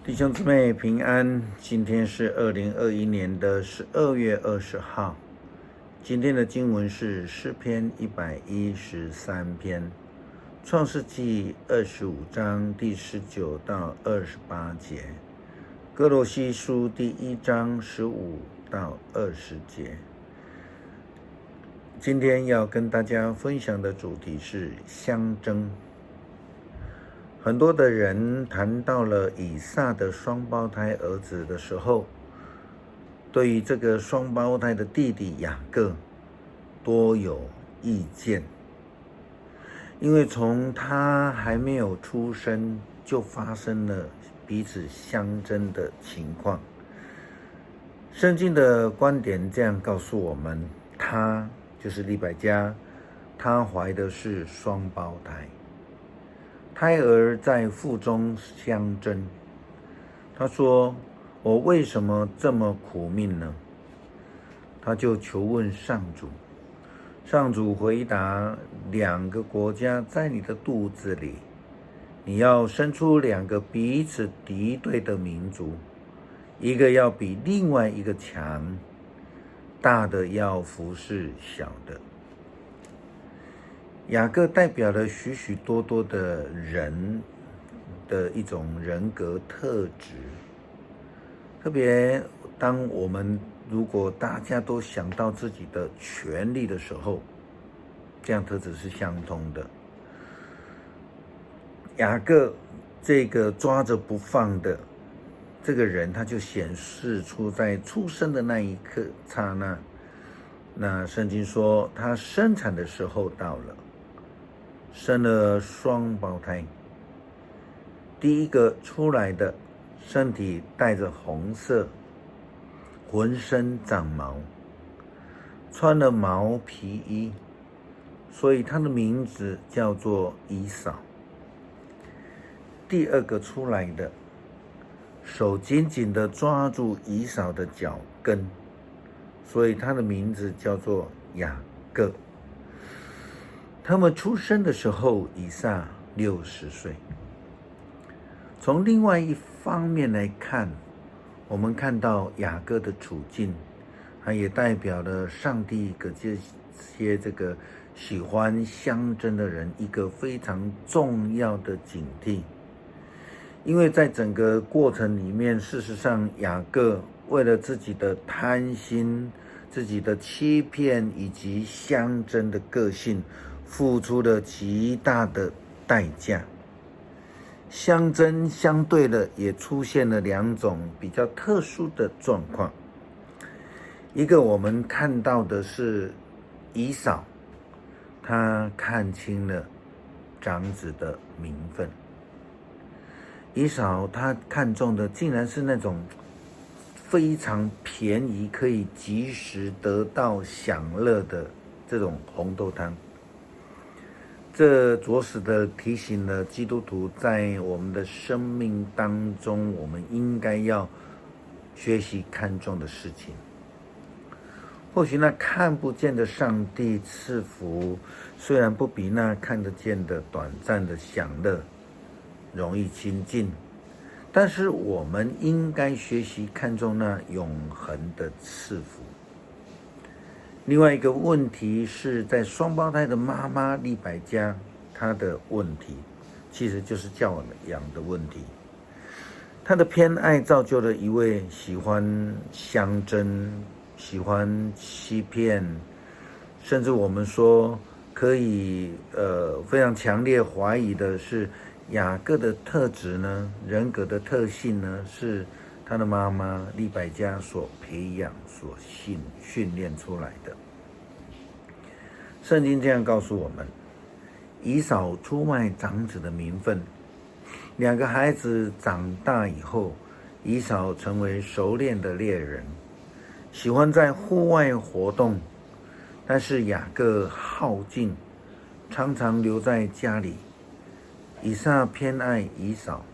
弟兄姊妹平安，今天是2021年的12月20号。今天的经文是诗篇113篇，创世纪25章第19到28节，歌罗西书第1章15到20节。今天要跟大家分享的主题是相争。很多的人谈到了以撒的双胞胎儿子的时候，对于这个双胞胎的弟弟雅各多有意见，因为从他还没有出生就发生了彼此相争的情况。圣经的观点这样告诉我们，他就是利百加，他怀的是双胞胎。胎儿在腹中相争，他说：“我为什么这么苦命呢？”他就求问上主，上主回答：“2个国家在你的肚子里，你要生出2个彼此敌对的民族，一个要比另外一个强，大的要服侍小的。”雅各代表了许许多多的人的一种人格特质，特别当我们如果大家都想到自己的权利的时候，这样特质是相通的。雅各这个抓着不放的这个人，他就显示出在出生的那一刻刹那，那圣经说他生产的时候到了，生了双胞胎。第一个出来的身体带着红色，浑身长毛，穿了毛皮衣，所以他的名字叫做以扫。第二个出来的手紧紧地抓住以扫的脚跟，所以他的名字叫做雅各。他们出生的时候，以撒60岁。从另外一方面来看，我们看到雅各的处境，它也代表了上帝给这些喜欢相争的人一个非常重要的警惕。因为在整个过程里面，事实上雅各为了自己的贪心、自己的欺骗以及相争的个性，付出了极大的代价。相争相对的也出现了2种比较特殊的状况。一个我们看到的是以扫，他看清了长子的名分。以扫他看中的竟然是那种非常便宜可以及时得到享乐的这种红豆汤。这着实的提醒了基督徒在我们的生命当中，我们应该要学习看重的事情。或许那看不见的上帝赐福，虽然不比那看得见的短暂的享乐容易亲近，但是我们应该学习看重那永恒的赐福。另外一个问题是在双胞胎的妈妈利百加，她的问题其实就是教养的问题。她的偏爱造就了一位喜欢相争、喜欢欺骗，甚至我们说可以非常强烈怀疑的是，雅各的特质呢，人格的特性呢，是他的妈妈利百加所培养、所训练出来的。圣经这样告诉我们，以扫出卖长子的名分。2个孩子长大以后，以扫成为熟练的猎人，喜欢在户外活动，但是雅各好静，常常留在家里。以撒偏爱以扫，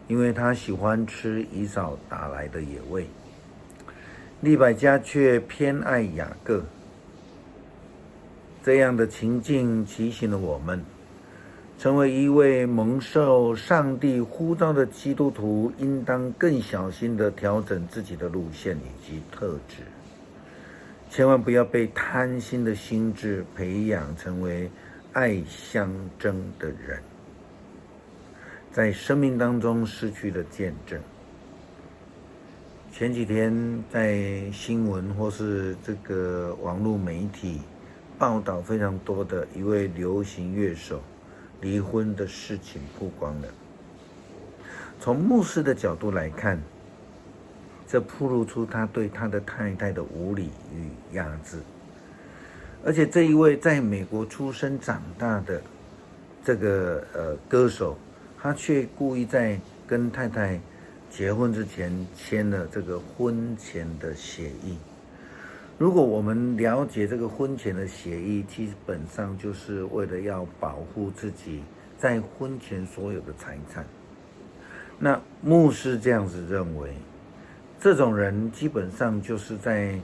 因为他喜欢吃以扫打来的野味。利百加却偏爱雅各。这样的情境提醒了我们，成为一位蒙受上帝呼召的基督徒，应当更小心地调整自己的路线以及特质，千万不要被贪心的心智培养成为爱相争的人，在生命当中失去了见证。前几天在新闻或是这个网络媒体报道非常多的一位流行乐手离婚的事情曝光了。从牧师的角度来看，这暴露出他对他的太太的无理与压制，而且这一位在美国出生长大的这个歌手，他却故意在跟太太结婚之前签了这个婚前的协议。如果我们了解这个婚前的协议，基本上就是为了要保护自己在婚前所有的财产。那牧师这样子认为，这种人基本上就是在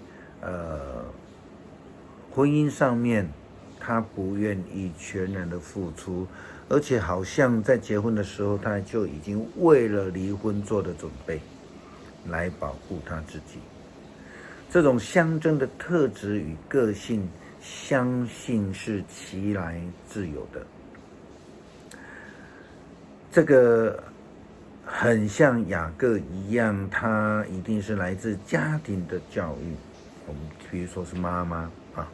婚姻上面，他不愿意全然的付出，而且好像在结婚的时候，他就已经为了离婚做了准备，来保护他自己。这种相争的特质与个性，相信是其来自有的。这个很像雅各一样，他一定是来自家庭的教育。我们比如说是妈妈啊，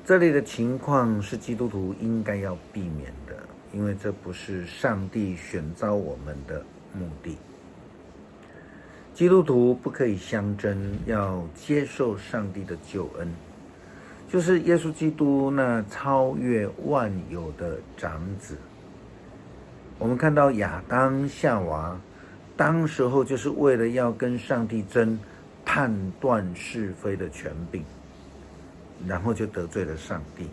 这类的情况是基督徒应该要避免的，因为这不是上帝选召我们的目的。基督徒不可以相争，要接受上帝的救恩，就是耶稣基督那超越万有的长子。我们看到亚当夏娃当时候就是为了要跟上帝争判断是非的权柄，然后就得罪了上帝。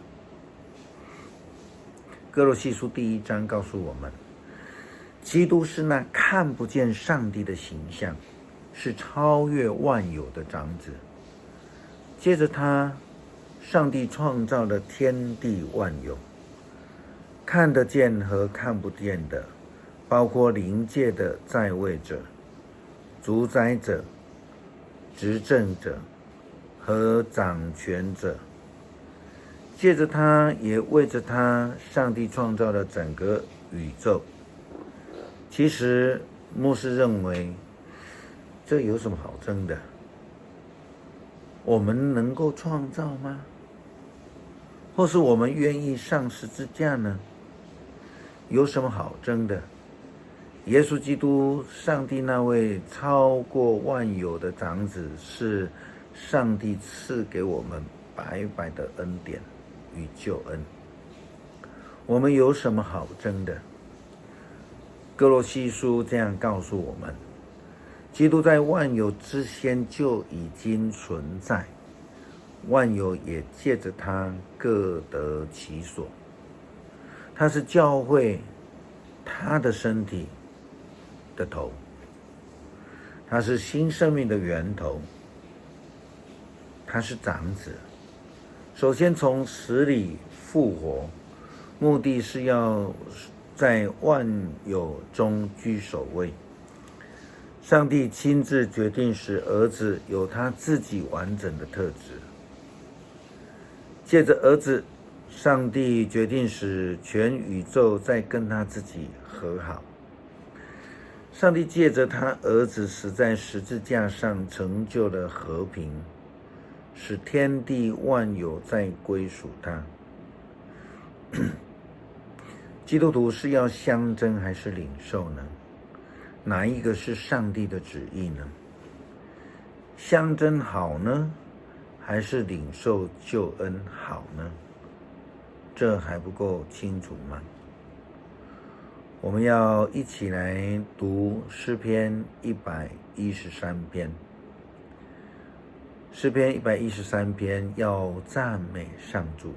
哥罗西书第1章告诉我们，基督是那看不见上帝的形象，是超越万有的长子。接着他，上帝创造了天地万有，看得见和看不见的，包括灵界的在位者、主宰者、执政者和掌权者。借着他，也为着他，上帝创造了整个宇宙。其实牧师认为，这有什么好争的？我们能够创造吗？或是我们愿意上十字架呢？有什么好争的？耶稣基督，上帝那位超过万有的长子，是上帝赐给我们白白的恩典与救恩。我们有什么好争的？哥罗西书这样告诉我们，基督在万有之先就已经存在，万有也借着他各得其所。他是教会他的身体的头，他是新生命的源头，他是长子。首先从死里复活，目的是要在万有中居首位。上帝亲自决定使儿子有他自己完整的特质，借着儿子，上帝决定使全宇宙再跟他自己和好。上帝借着他儿子死在十字架上，成就了和平，使天地万有再归属他。基督徒是要相争还是领受呢？哪一个是上帝的旨意呢？相争好呢，还是领受救恩好呢？这还不够清楚吗？我们要一起来读诗篇113篇。诗篇113篇要赞美上主，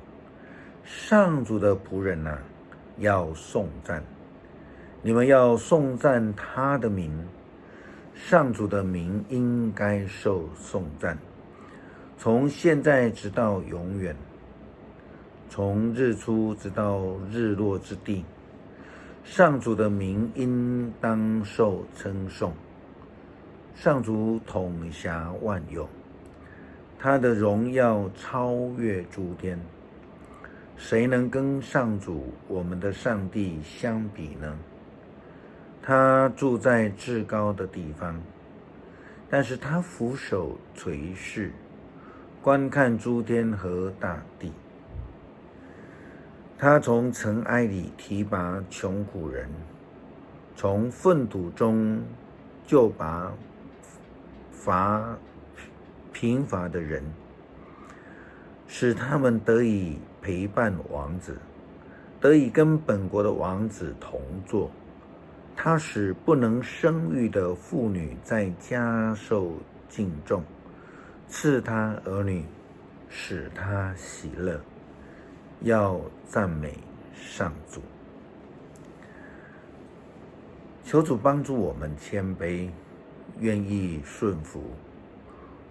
上主的仆人啊，要颂赞。你们要颂赞他的名，上主的名应该受颂赞，从现在直到永远，从日出直到日落之地。上主的名应当受称颂。上主统辖万有，他的荣耀超越诸天。谁能跟上主我们的上帝相比呢？他住在至高的地方，但是他俯首垂视，观看诸天和大地。他从尘埃里提拔穷苦人，从粪土中救拔贫乏的人，使他们得以陪伴王子，得以跟本国的王子同坐。他使不能生育的妇女在家受敬重，赐他儿女，使他喜乐。要赞美上主。求主帮助我们谦卑，愿意顺服，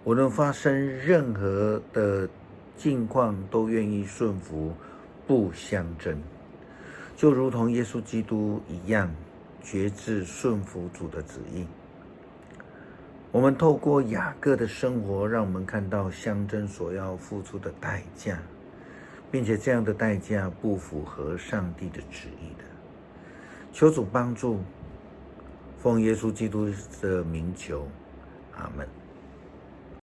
无论发生任何的境况，都愿意顺服，不相争，就如同耶稣基督一样，决志顺服主的旨意。我们透过雅各的生活，让我们看到相争所要付出的代价，并且这样的代价不符合上帝的旨意的。求主帮助，奉耶稣基督的名求，阿们。